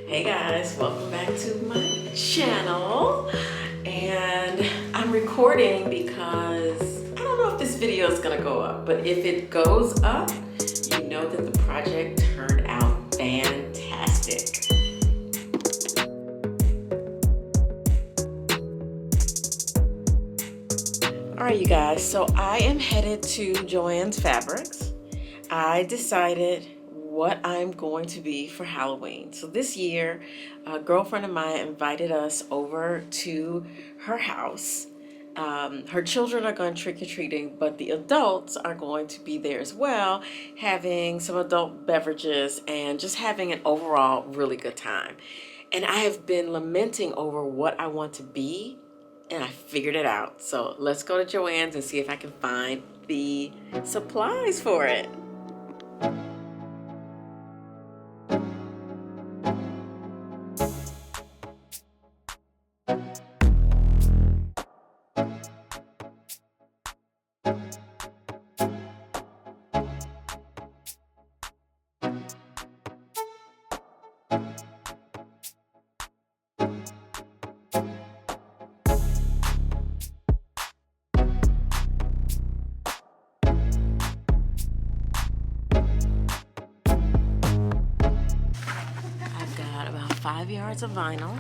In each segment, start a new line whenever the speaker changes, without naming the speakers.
Hey guys, welcome back to my channel. And I'm recording because I don't know if this video is gonna go up, but if it goes up, you know that the project turned out fantastic. All right, you guys, so I am headed to Joanns Fabrics. I decided what I'm going to be for Halloween. So this year, a girlfriend of mine invited us over to her house. Her children are going trick-or-treating, but the adults are going to be there as well, having some adult beverages and just having an overall really good time. And I have been lamenting over what I want to be, and I figured it out. So let's go to Joann's and see if I can find the supplies for it. I've got about 5 yards of vinyl.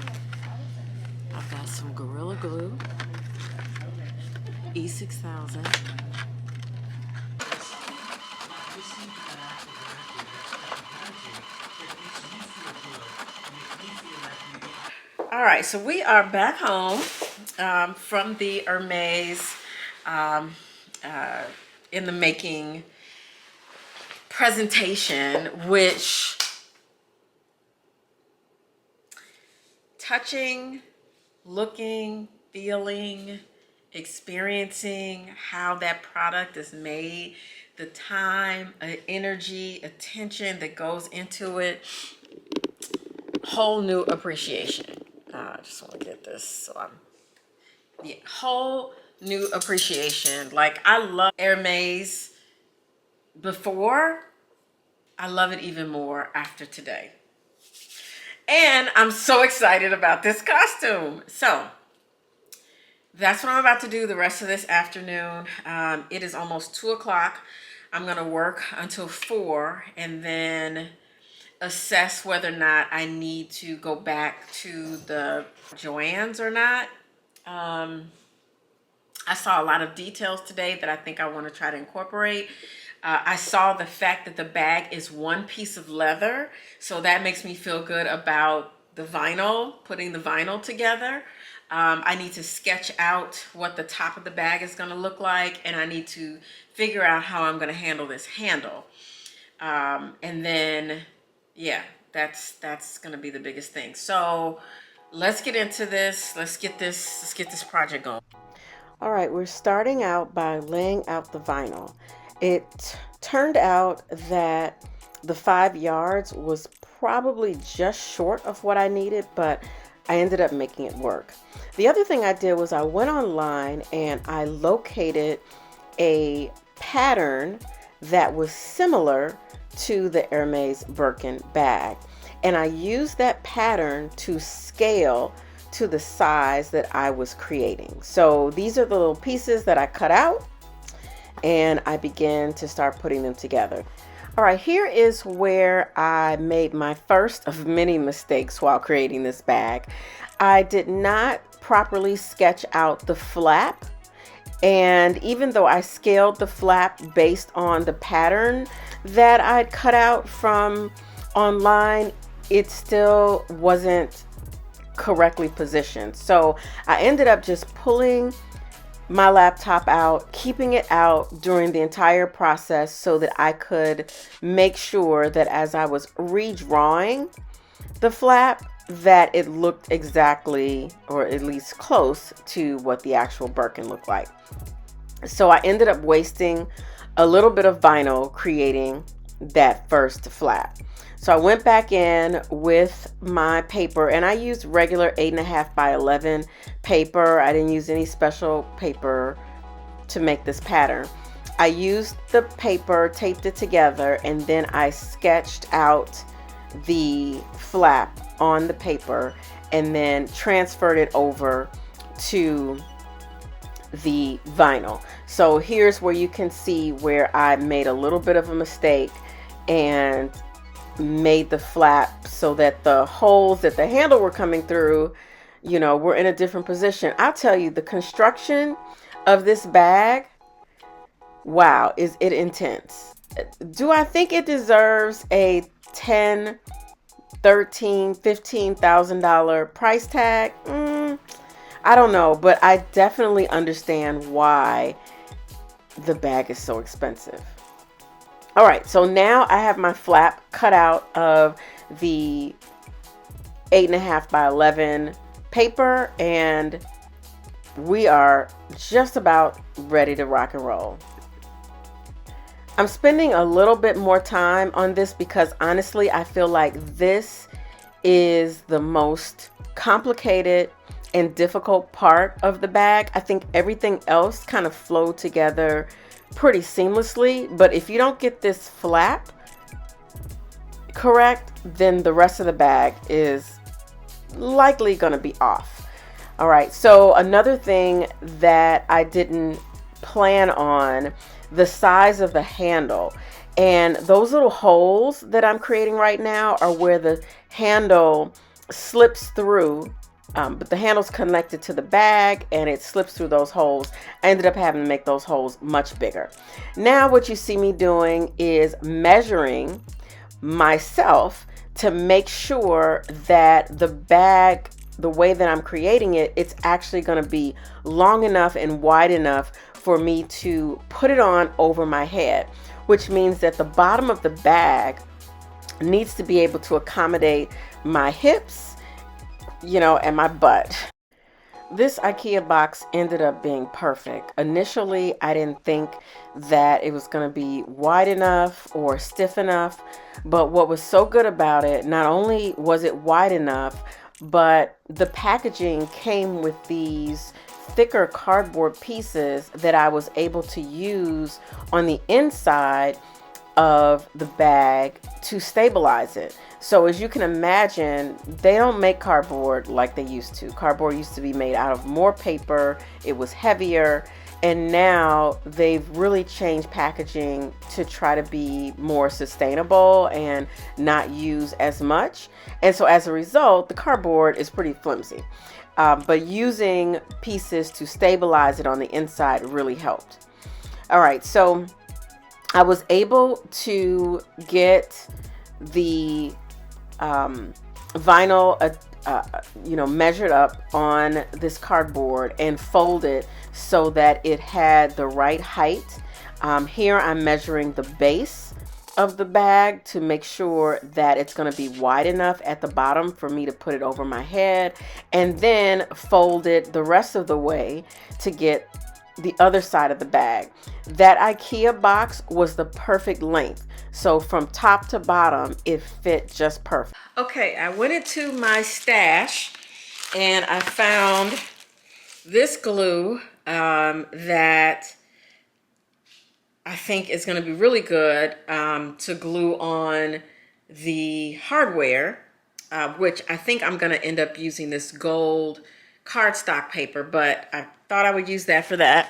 I've got some Gorilla Glue, E6000. All right, so we are back home from the Hermes in the making presentation, which touching, looking, feeling, experiencing how that product is made, the time, energy, attention that goes into it, whole new appreciation. I just want to get this, so the whole new appreciation. Like, I love Hermes before, I love it even more after today. And I'm so excited about this costume. So that's what I'm about to do the rest of this afternoon. It is almost 2 o'clock. I'm gonna work until 4 and then assess whether or not I need to go back to the Joanns or not. I saw a lot of details today that I think I want to try to incorporate. I saw the fact that the bag is one piece of leather, so that makes me feel good about the vinyl, putting the vinyl together. I need to sketch out what the top of the bag is going to look like, and I need to figure out how I'm going to handle this handle. And then, yeah, that's going to be the biggest thing. So let's get into this. Let's get this project going. All right, we're starting out by laying out the vinyl. It turned out that the 5 yards was probably just short of what I needed, but I ended up making it work. The other thing I did was I went online and I located a pattern that was similar to the Hermes Birkin bag. And I used that pattern to scale to the size that I was creating. So these are the little pieces that I cut out, and I began to start putting them together. All right, here is where I made my first of many mistakes while creating this bag. I did not properly sketch out the flap, and even though I scaled the flap based on the pattern that I'd cut out from online, it still wasn't correctly positioned. So I ended up just pulling my laptop out, keeping it out during the entire process so that I could make sure that as I was redrawing the flap, that it looked exactly, or at least close to, what the actual Birkin looked like. So I ended up wasting a little bit of vinyl creating that first flap. So I went back in with my paper, and I used regular 8.5 by 11 paper. I didn't use any special paper to make this pattern. I used the paper, taped it together, and then I sketched out the flap on the paper and then transferred it over to the vinyl. So here's where you can see where I made a little bit of a mistake and made the flap so that the holes that the handle were coming through, you know, were in a different position. I'll tell you, the construction of this bag, wow, is it intense. Do I think it deserves a $10, $13, $15,000 price tag? I don't know, but I definitely understand why the bag is so expensive. All right, so now I have my flap cut out of the 8.5 by 11 paper, and we are just about ready to rock and roll. I'm spending a little bit more time on this because honestly, I feel like this is the most complicated and difficult part of the bag. I think everything else kind of flowed together pretty seamlessly, but if you don't get this flap correct, then the rest of the bag is likely going to be off. All right, so another thing that I didn't plan on, the size of the handle, and those little holes that I'm creating right now are where the handle slips through. But the handle's connected to the bag and it slips through those holes. I ended up having to make those holes much bigger. Now what you see me doing is measuring myself to make sure that the bag, the way that I'm creating it, it's actually going to be long enough and wide enough for me to put it on over my head, which means that the bottom of the bag needs to be able to accommodate my hips, you know, and my butt. This IKEA box ended up being perfect. Initially, I didn't think that it was going to be wide enough or stiff enough, but what was so good about it, not only was it wide enough, but the packaging came with these thicker cardboard pieces that I was able to use on the inside of the bag to stabilize it. So as you can imagine, they don't make cardboard like they used to. Cardboard used to be made out of more paper. It was heavier. And now they've really changed packaging to try to be more sustainable and not use as much. And so as a result, the cardboard is pretty flimsy. But using pieces to stabilize it on the inside really helped. All right, so I was able to get the vinyl, measured up on this cardboard and folded so that it had the right height. Here I'm measuring the base of the bag to make sure that it's going to be wide enough at the bottom for me to put it over my head, and then fold it the rest of the way to get the other side of the bag. That IKEA box was the perfect length. So from top to bottom, it fit just perfect. Okay, I went into my stash and I found this glue that I think is going to be really good to glue on the hardware, which I think I'm going to end up using this gold cardstock paper, but I thought I would use that for that.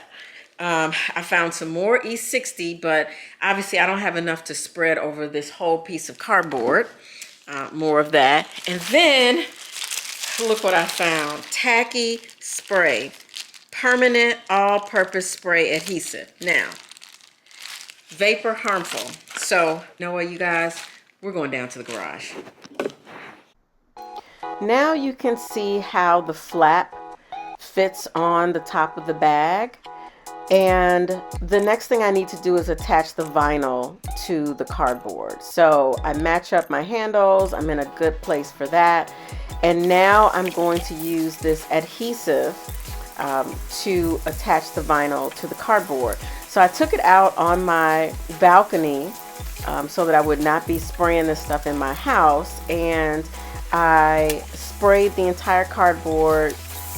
I found some more E60, but obviously I don't have enough to spread over this whole piece of cardboard. More of that. And then look what I found. Tacky spray. Permanent all-purpose spray adhesive. Now, vapor harmful. So, you know what, you guys? We're going down to the garage. Now you can see how the flap fits on the top of the bag. And the next thing I need to do is attach the vinyl to the cardboard. So I match up my handles. I'm in a good place for that. And now I'm going to use this adhesive to attach the vinyl to the cardboard. So I took it out on my balcony so that I would not be spraying this stuff in my house. And I sprayed the entire cardboard,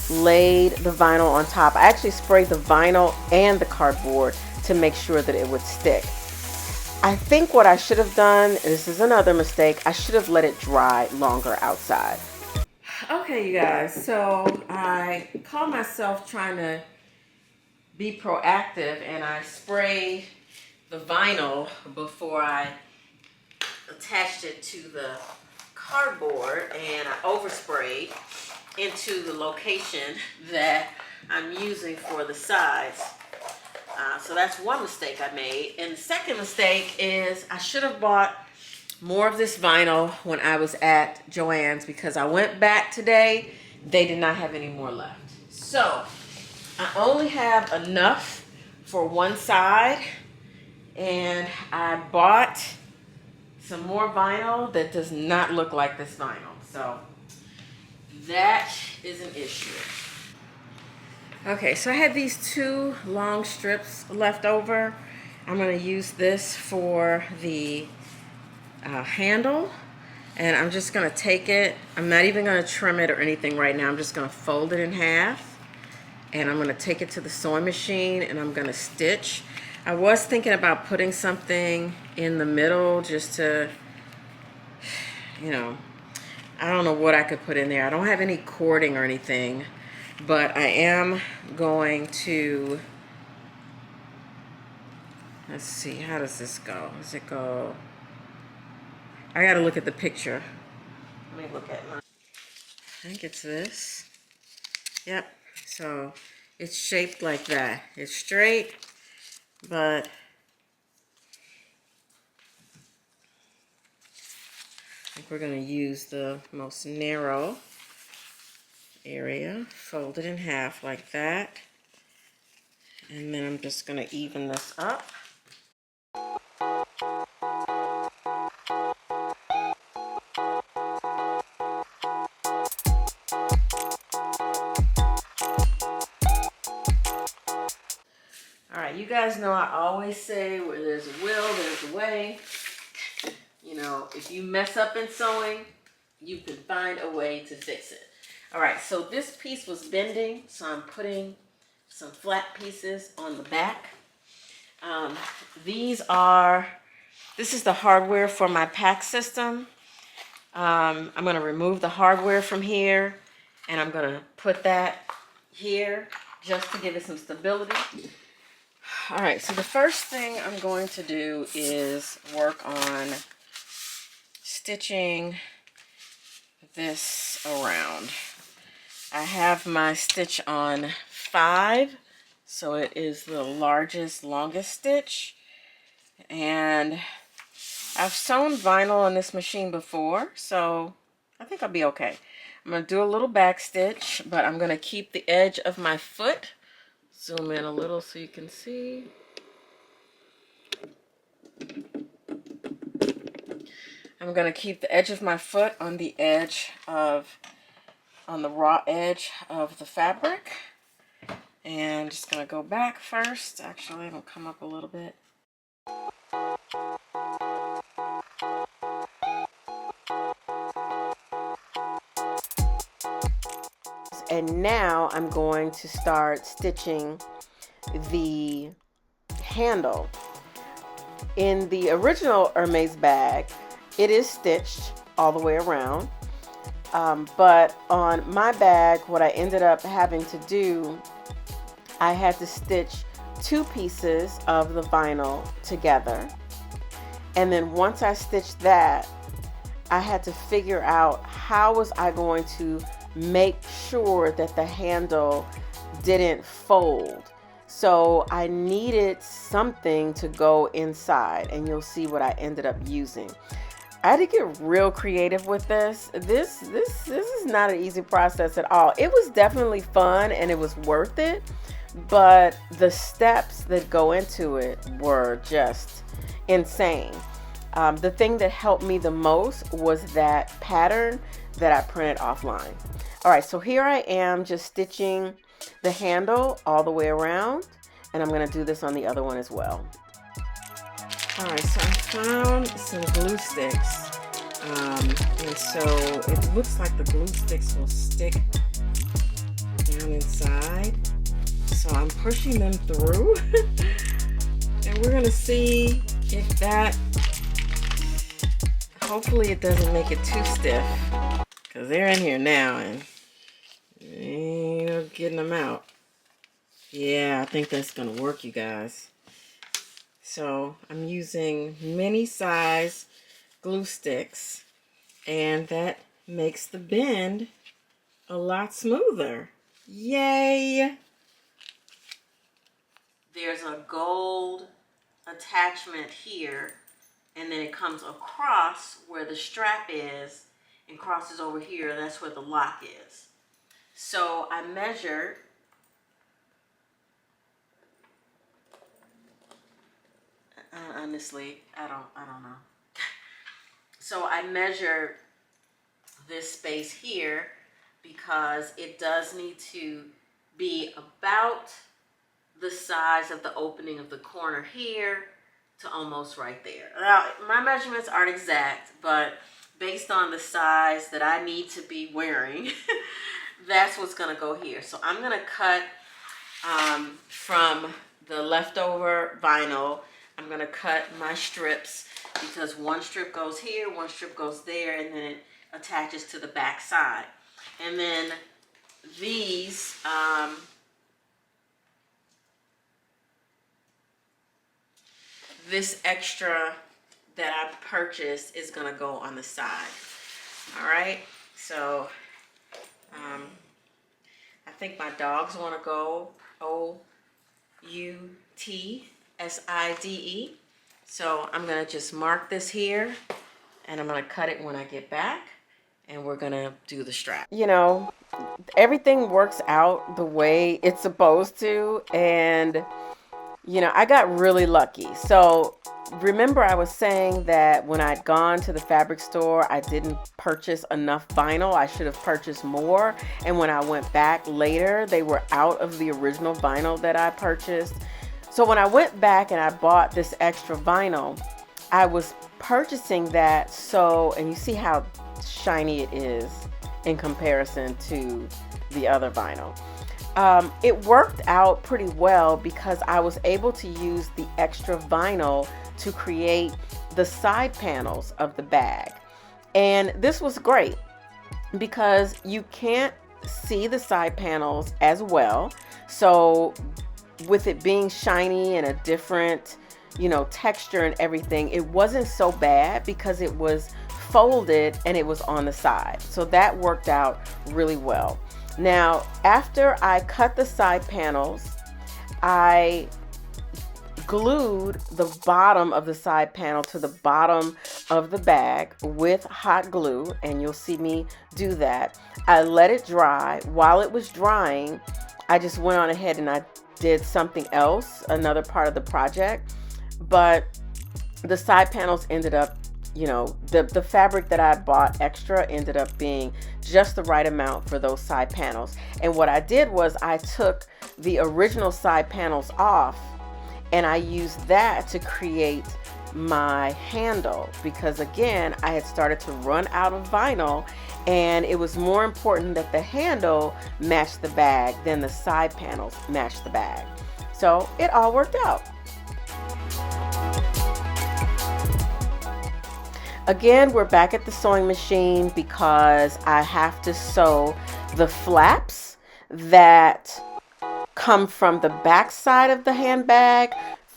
laid the vinyl on top. I actually sprayed the vinyl and the cardboard to make sure that it would stick. I think what I should have done, this is another mistake, I should have let it dry longer outside. Okay, you guys, so I caught myself trying to be proactive and I sprayed the vinyl before I attached it to the cardboard, and I oversprayed into the location that I'm using for the sides. So that's one mistake I made. And the second mistake is I should have bought more of this vinyl when I was at Joanns, because I went back today, they did not have any more left. So I only have enough for one side, and I bought some more vinyl that does not look like this vinyl. So that is an issue. Okay, so I had these two long strips left over. I'm going to use this for the handle, and I'm just going to take it. I'm not even going to trim it or anything right now. I'm just going to fold it in half, and I'm going to take it to the sewing machine, and I'm going to stitch. I was thinking about putting something in the middle just to, you know, I don't know what I could put in there. I don't have any cording or anything, but I am going to, let's see, how does this go? Does it go, I gotta look at the picture. Let me look at my, I think it's this. Yep, so it's shaped like that. It's straight, but I think we're going to use the most narrow area, fold it in half like that, and then I'm just going to even this up. All right, you guys know I always say where there's a will, there's a way. You know, if you mess up in sewing, you can find a way to fix it. All right, so this piece was bending, so I'm putting some flat pieces on the back. This is the hardware for my pack system. I'm going to remove the hardware from here, and I'm going to put that here just to give it some stability. All right, so the first thing I'm going to do is work on stitching this around. I have my stitch on 5, so it is the largest, longest stitch. And I've sewn vinyl on this machine before, so I think I'll be okay. I'm going to do a little back stitch, but I'm going to keep the edge of my foot. Zoom in a little so you can see. I'm going to keep the edge of my foot on the raw edge of the fabric. And I'm just going to go back first. Actually, I'm going to come up a little bit. And now I'm going to start stitching the handle. In the original Hermes bag, it is stitched all the way around. But on my bag, what I ended up having to do, I had to stitch 2 pieces of the vinyl together. And then once I stitched that, I had to figure out how was I going to make sure that the handle didn't fold. So I needed something to go inside, and you'll see what I ended up using. I had to get real creative with this. This is not an easy process at all. It was definitely fun and it was worth it, but the steps that go into it were just insane. The thing that helped me the most was that pattern that I printed offline. All right, so here I am just stitching the handle all the way around, and I'm going to do this on the other one as well. All right, so I found some glue sticks, and so it looks like the glue sticks will stick down inside. So I'm pushing them through, and we're going to see if that, hopefully it doesn't make it too stiff, because they're in here now and ain't no getting them out. Yeah, I think that's gonna work, you guys. So I'm using mini size glue sticks, and that makes the bend a lot smoother. Yay! There's a gold attachment here, and then it comes across where the strap is and crosses over here, and that's where the lock is. So I measured honestly, I don't know. So I measured this space here because it does need to be about the size of the opening of the corner here to almost right there. Now, my measurements aren't exact, but based on the size that I need to be wearing, that's what's gonna go here. So I'm gonna cut from the leftover vinyl. I'm gonna cut my strips because one strip goes here, one strip goes there, and then it attaches to the back side. And then these, this extra that I purchased is gonna go on the side. All right, so I think my dogs wanna go Outside. So I'm gonna just mark this here, and I'm gonna cut it when I get back, and we're gonna do the strap. You know, everything works out the way it's supposed to, and you know, I got really lucky. So remember I was saying that when I'd gone to the fabric store, I didn't purchase enough vinyl. I should have purchased more. And when I went back later, they were out of the original vinyl that I purchased. So when I went back and I bought this extra vinyl, I was purchasing that and you see how shiny it is in comparison to the other vinyl. It worked out pretty well because I was able to use the extra vinyl to create the side panels of the bag. And this was great because you can't see the side panels as well. So with it being shiny and a different, you know, texture and everything, it wasn't so bad because it was folded and it was on the side. So that worked out really well. Now, after I cut the side panels, I glued the bottom of the side panel to the bottom of the bag with hot glue, and you'll see me do that. I let it dry. While it was drying, I just went on ahead and I did something else, another part of the project, but the side panels ended up, you know, the fabric that I bought extra ended up being just the right amount for those side panels. And what I did was I took the original side panels off and I used that to create my handle because again, I had started to run out of vinyl and it was more important that the handle matched the bag than the side panels matched the bag. So it all worked out. Again, we're back at the sewing machine because I have to sew the flaps that come from the back side of the handbag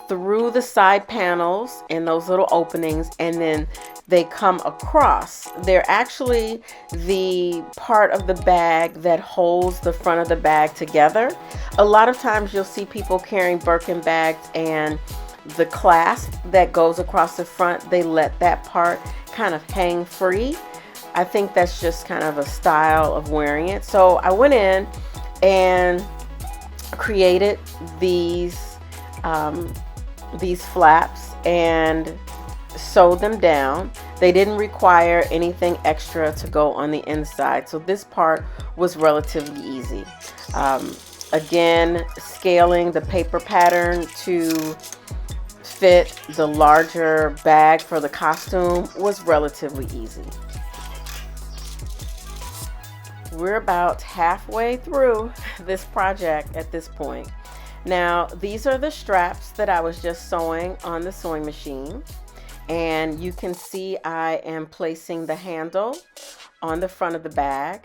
through the side panels in those little openings, and then they come across. They're actually the part of the bag that holds the front of the bag together. A lot of times you'll see people carrying Birkin bags and the clasp that goes across the front, they let that part kind of hang free. I think that's just kind of a style of wearing it. So I went in and created these flaps and sewed them down. They didn't require anything extra to go on the inside, so this part was relatively easy. Again, scaling the paper pattern to fit the larger bag for the costume was relatively easy. We're about halfway through this project at this point. Now, these are the straps that I was just sewing on the sewing machine, and you can see I am placing the handle on the front of the bag,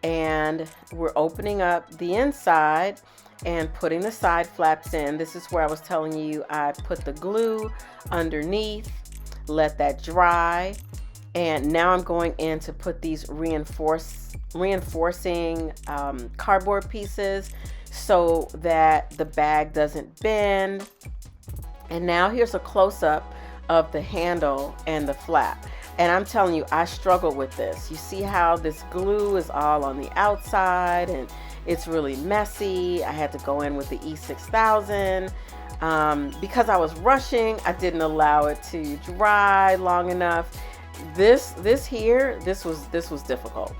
and we're opening up the inside and putting the side flaps in. This is where I was telling you I put the glue underneath, let that dry, and now I'm going in to put these reinforcing cardboard pieces so that the bag doesn't bend. And now here's a close-up of the handle and the flap. And I'm telling you, I struggle with this. You see how this glue is all on the outside and it's really messy. I had to go in with the E6000. Because I was rushing, I didn't allow it to dry long enough. This was difficult.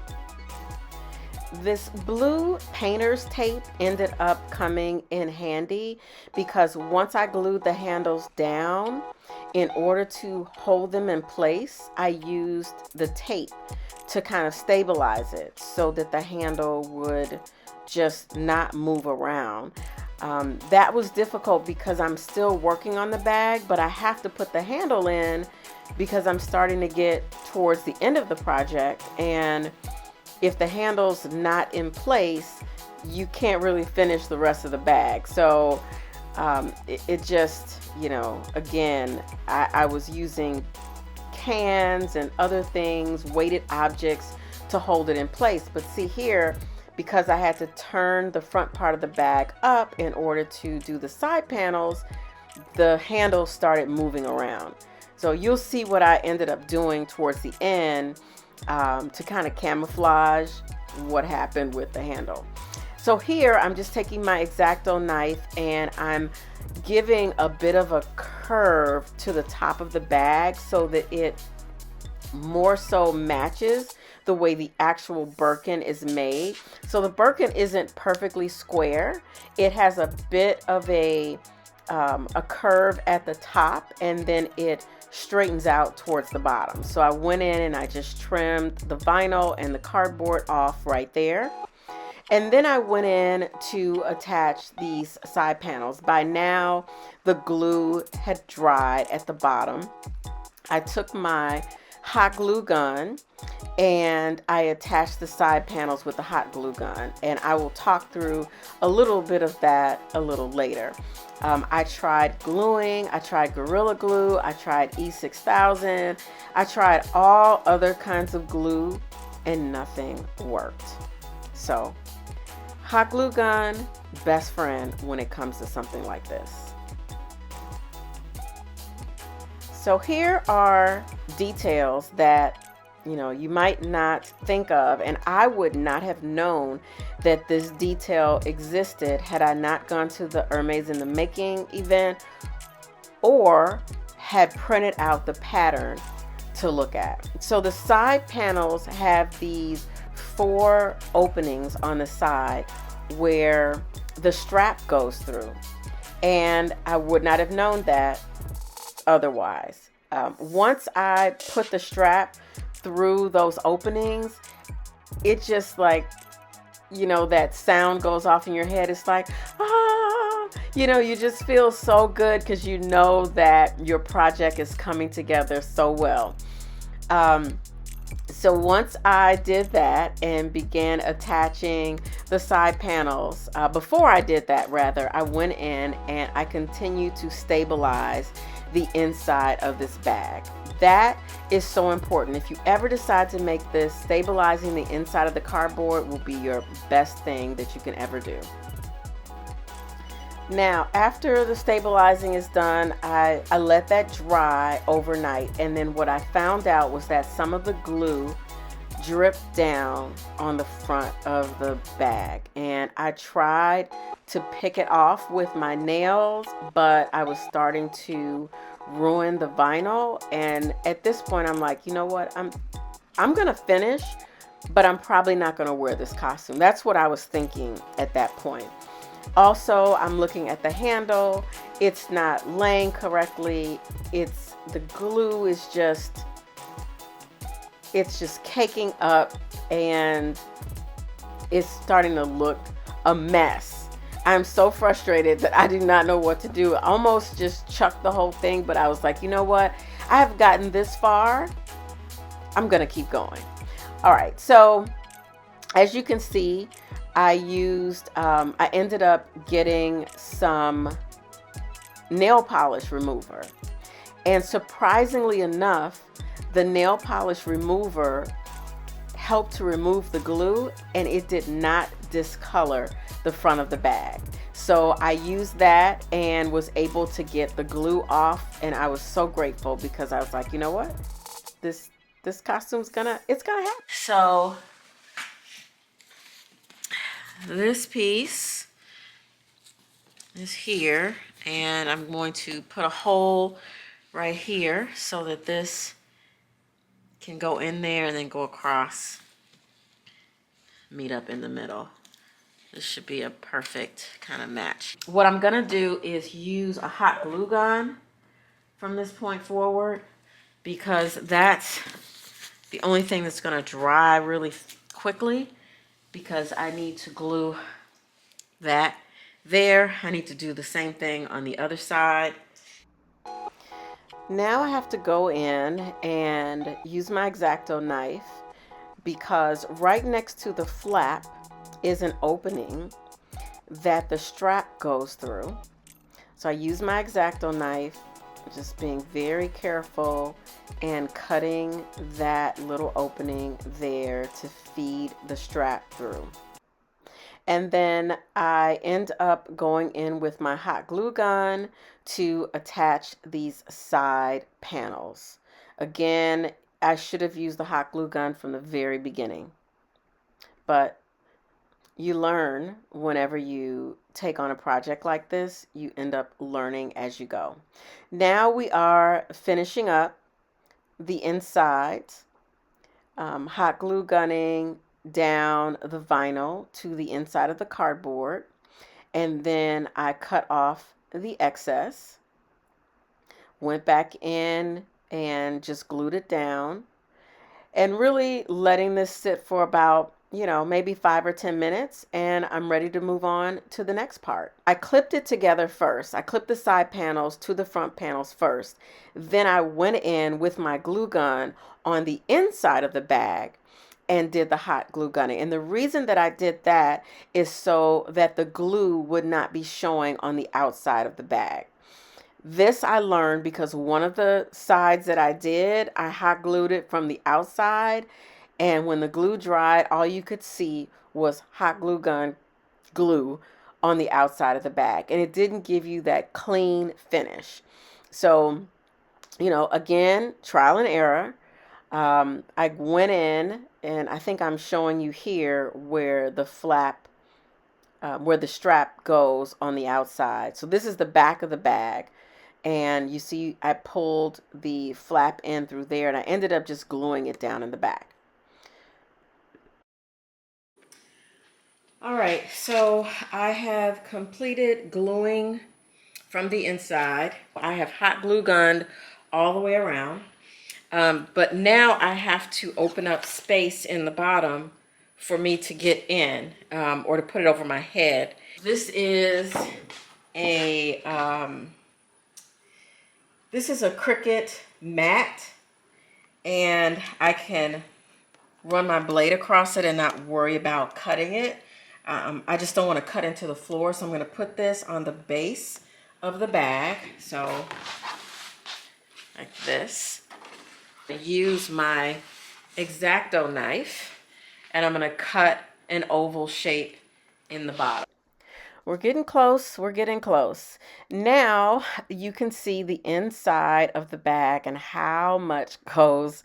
This blue painter's tape ended up coming in handy because once I glued the handles down, in order to hold them in place, I used the tape to kind of stabilize it so that the handle would just not move around. That was difficult because I'm still working on the bag, but I have to put the handle in because I'm starting to get towards the end of the project, and if the handle's not in place, you can't really finish the rest of the bag. So it just, you know, again, I was using cans and other things, weighted objects to hold it in place. But see here, because I had to turn the front part of the bag up in order to do the side panels, the handle started moving around. So you'll see what I ended up doing towards the end to kind of camouflage what happened with the handle. So here I'm just taking my X-Acto knife and I'm giving a bit of a curve to the top of the bag so that it more so matches the way the actual Birkin is made. So the Birkin isn't perfectly square. It has a bit of a curve at the top, and then it straightens out towards the bottom. So I went in and I just trimmed the vinyl and the cardboard off right there. And then I went in to attach these side panels. By now, the glue had dried at the bottom. I took my hot glue gun and I attached the side panels with the hot glue gun. And I will talk through a little bit of that a little later. I tried gluing, I tried Gorilla Glue, I tried E6000, I tried all other kinds of glue, and nothing worked. So, hot glue gun, best friend when it comes to something like this. So here are details that, you know, you might not think of, and I would not have known that this detail existed had I not gone to the Hermes in the Making event or had printed out the pattern to look at. So the side panels have these 4 openings on the side where the strap goes through, and I would not have known that otherwise. Once I put the strap through those openings, it just, like, you know, that sound goes off in your head. It's like, ah, you know, you just feel so good because you know that your project is coming together so well. So once I did that and began attaching the side panels, before I did that, rather, I went in and I continued to stabilize the inside of this bag. That is so important. If you ever decide to make this, stabilizing the inside of the cardboard will be your best thing that you can ever do. Now, after the stabilizing is done, I let that dry overnight, and then what I found out was that some of the glue dripped down on the front of the bag, and I tried to pick it off with my nails, but I was starting to ruin the vinyl. And at this point I'm like, you know what, I'm gonna finish, but I'm probably not gonna wear this costume. That's what I was thinking at that point. Also, I'm looking at the handle. It's not laying correctly. The glue is just, it's just caking up and it's starting to look a mess. I'm so frustrated that I do not know what to do. I almost just chucked the whole thing, but I was like, you know what? I have gotten this far. I'm gonna keep going. All right, so as you can see, I ended up getting some nail polish remover. And surprisingly enough, the nail polish remover helped to remove the glue, and it did not discolor the front of the bag. So I used that and was able to get the glue off, and I was so grateful because I was like, you know what? This costume's it's gonna happen. So this piece is here, and I'm going to put a hole right here so that this can go in there and then go across, meet up in the middle. This should be a perfect kind of match. What I'm gonna do is use a hot glue gun from this point forward, because that's the only thing that's gonna dry really quickly, because I need to glue that there. I need to do the same thing on the other side. Now I have to go in and use my X-Acto knife, because right next to the flap is an opening that the strap goes through. So I use my X-Acto knife, just being very careful and cutting that little opening there to feed the strap through. And then I end up going in with my hot glue gun to attach these side panels. Again, I should have used the hot glue gun from the very beginning, but you learn whenever you take on a project like this. You end up learning as you go. Now we are finishing up the insides, hot glue gunning down the vinyl to the inside of the cardboard, and then I cut off the excess, went back in and just glued it down, and really letting this sit for about, maybe 5 or 10 minutes, and I'm ready to move on to the next part. I clipped it together first. I clipped the side panels to the front panels first. Then I went in with my glue gun on the inside of the bag and did the hot glue gunning. And the reason that I did that is so that the glue would not be showing on the outside of the bag. This I learned because one of the sides that I did, I hot glued it from the outside, and when the glue dried, all you could see was hot glue gun glue on the outside of the bag, and it didn't give you that clean finish. So, again, trial and error. I went in, and I think I'm showing you here where the flap, where the strap goes on the outside. So this is the back of the bag. And you see, I pulled the flap in through there, and I ended up just gluing it down in the back. All right, so I have completed gluing from the inside. I have hot glue gunned all the way around. But now I have to open up space in the bottom for me to get in, or to put it over my head. This is a Cricut mat, and I can run my blade across it and not worry about cutting it. I just don't want to cut into the floor, so I'm going to put this on the base of the bag, so like this. I use my X-Acto knife, and I'm going to cut an oval shape in the bottom. We're getting close. We're getting close. Now you can see the inside of the bag and how much goes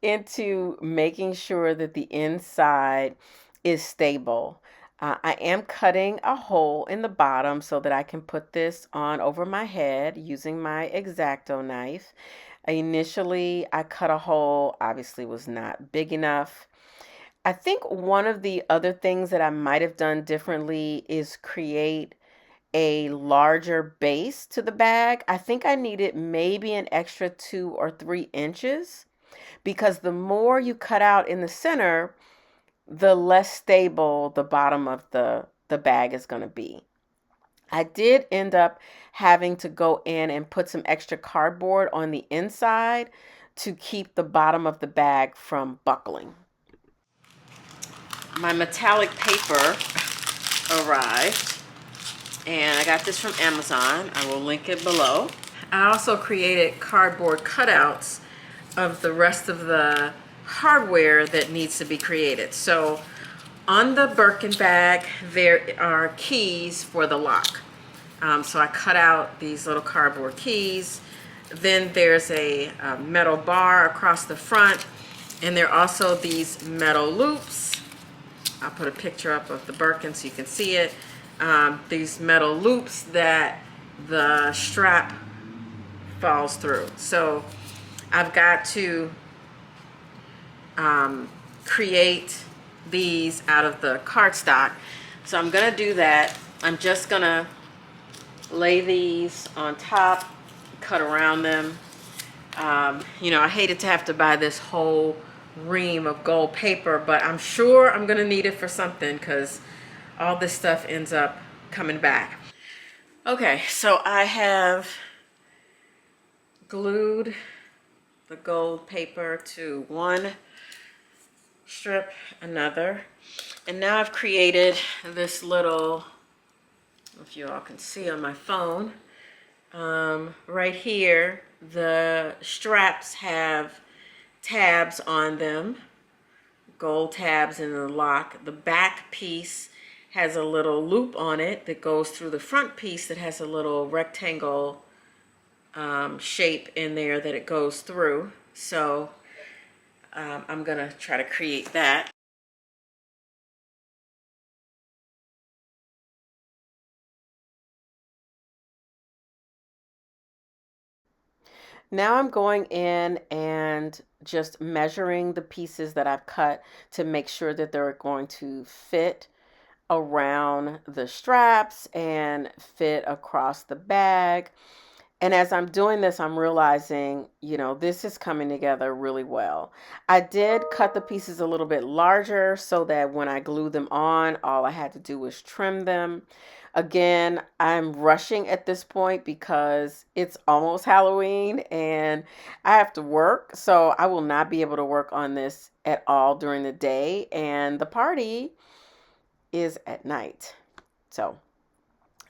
into making sure that the inside is stable. I am cutting a hole in the bottom so that I can put this on over my head using my X-Acto knife. Initially, I cut a hole, obviously was not big enough. I think one of the other things that I might have done differently is create a larger base to the bag. I think I needed maybe an extra 2 or 3 inches, because the more you cut out in the center, the less stable the bottom of the bag is going to be. I did end up having to go in and put some extra cardboard on the inside to keep the bottom of the bag from buckling. my metallic paper arrived, and I got this from Amazon. I will link it below. I also created cardboard cutouts of the rest of the hardware that needs to be created. So on the Birkin bag, there are keys for the lock. So I cut out these little cardboard keys. Then there's a metal bar across the front, and there are also these metal loops. I'll put a picture up of the Birkin so you can see it. These metal loops that the strap falls through. So I've got to create these out of the cardstock. So I'm gonna do that. I'm just gonna lay these on top, cut around them. You know, I hated to have to buy this whole ream of gold paper, but I'm sure I'm gonna need it for something because all this stuff ends up coming back. Okay, so I have glued the gold paper to one strip, another, and now I've created this little, I don't know if you all can see on my phone, right here the straps have tabs on them, gold tabs in the lock. The back piece has a little loop on it that goes through the front piece that has a little rectangle shape in there that it goes through. So I'm gonna try to create that. Now I'm going in and just measuring the pieces that I've cut to make sure that they're going to fit around the straps and fit across the bag. And as I'm doing this, I'm realizing, you know, this is coming together really well. I did cut the pieces a little bit larger so that when I glue them on, all I had to do was trim them. Again, I'm rushing at this point because it's almost Halloween and I have to work. So I will not be able to work on this at all during the day. And the party is at night. So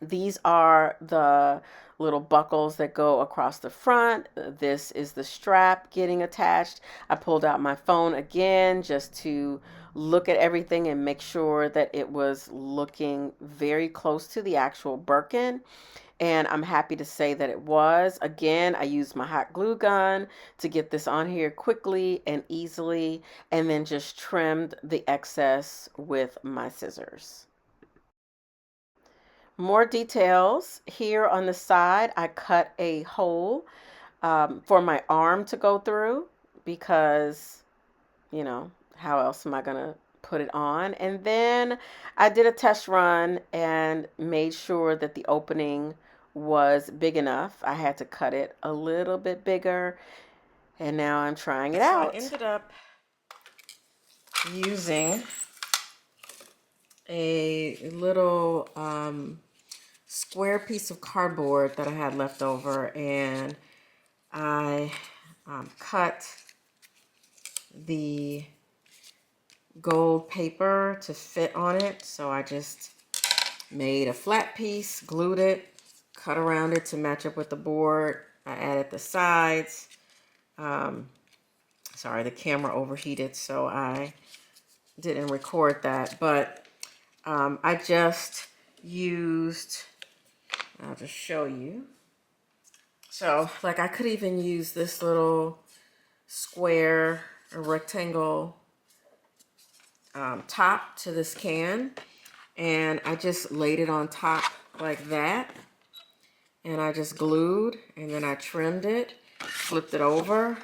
these are the little buckles that go across the front. This is the strap getting attached. I pulled out my phone again just to look at everything and make sure that it was looking very close to the actual Birkin. And I'm happy to say that it was. Again, I used my hot glue gun to get this on here quickly and easily, and then just trimmed the excess with my scissors. More details here on the side. I cut a hole for my arm to go through because, you know, how else am I going to put it on? And then I did a test run and made sure that the opening was big enough. I had to cut it a little bit bigger, and now I'm trying it out. I ended up using a little square piece of cardboard that I had left over, and I cut the gold paper to fit on it. So I just made a flat piece, glued it, cut around it to match up with the board. I added the sides. Sorry, the camera overheated, so I didn't record that, but I just used, I'll just show you. So, like, I could even use this little square or rectangle top to this can, and I just laid it on top like that, and I just glued, and then I trimmed it, flipped it over,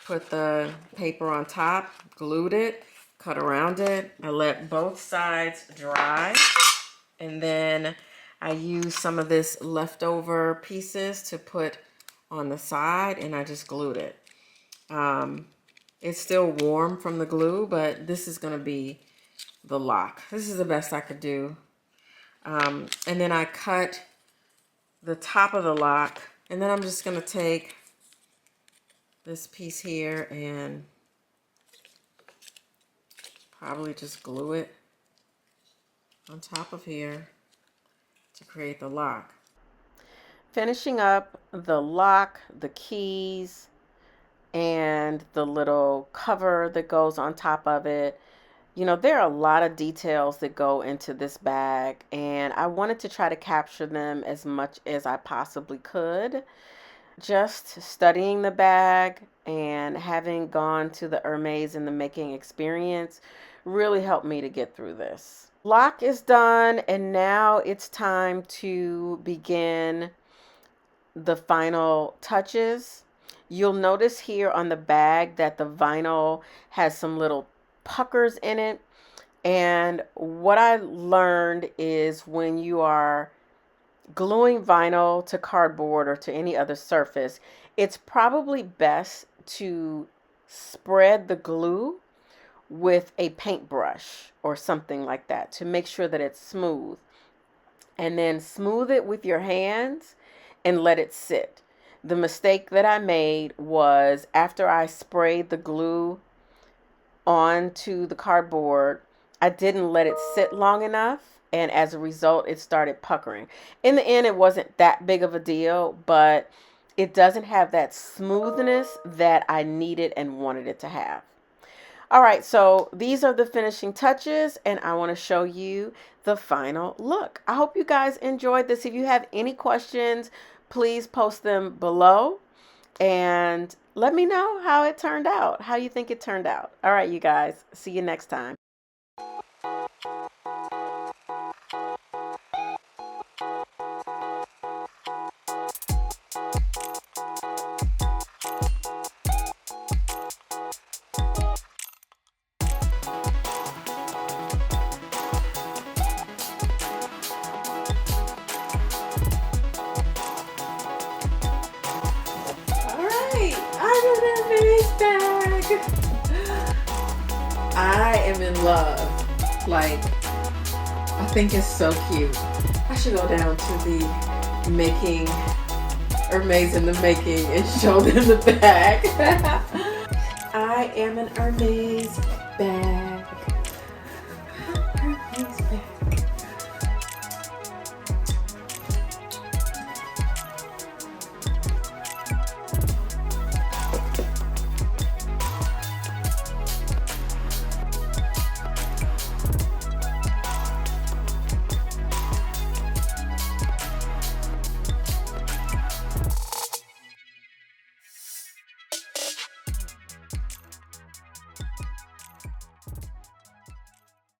put the paper on top, glued it, cut around it. I let both sides dry, and then I used some of this leftover pieces to put on the side, and I just glued it. It's still warm from the glue, but this is going to be the lock. This is the best I could do. And then I cut the top of the lock, and then I'm just going to take this piece here and Probably just glue it on top of here to create the lock. Finishing up the lock, the keys, and the little cover that goes on top of it. You know, there are a lot of details that go into this bag, and I wanted to try to capture them as much as I possibly could. Just studying the bag and having gone to the Hermes in the making experience really helped me to get through this. Lock is done, and now it's time to begin the final touches. You'll notice here on the bag that the vinyl has some little puckers in it. And what I learned is when you are gluing vinyl to cardboard or to any other surface, it's probably best to spread the glue with a paintbrush or something like that to make sure that it's smooth. And then smooth it with your hands and let it sit. The mistake that I made was after I sprayed the glue onto the cardboard, I didn't let it sit long enough, and as a result it started puckering. In the end, it wasn't that big of a deal, but it doesn't have that smoothness that I needed and wanted it to have. All right, so these are the finishing touches, and I want to show you the final look. I hope you guys enjoyed this. If you have any questions, please post them below and let me know how it turned out, how you think it turned out. All right, you guys, see you next time. I am in love. Like, I think it's so cute. I should go down to the making, Hermes in the making, and show them the bag. I am an Hermes bag.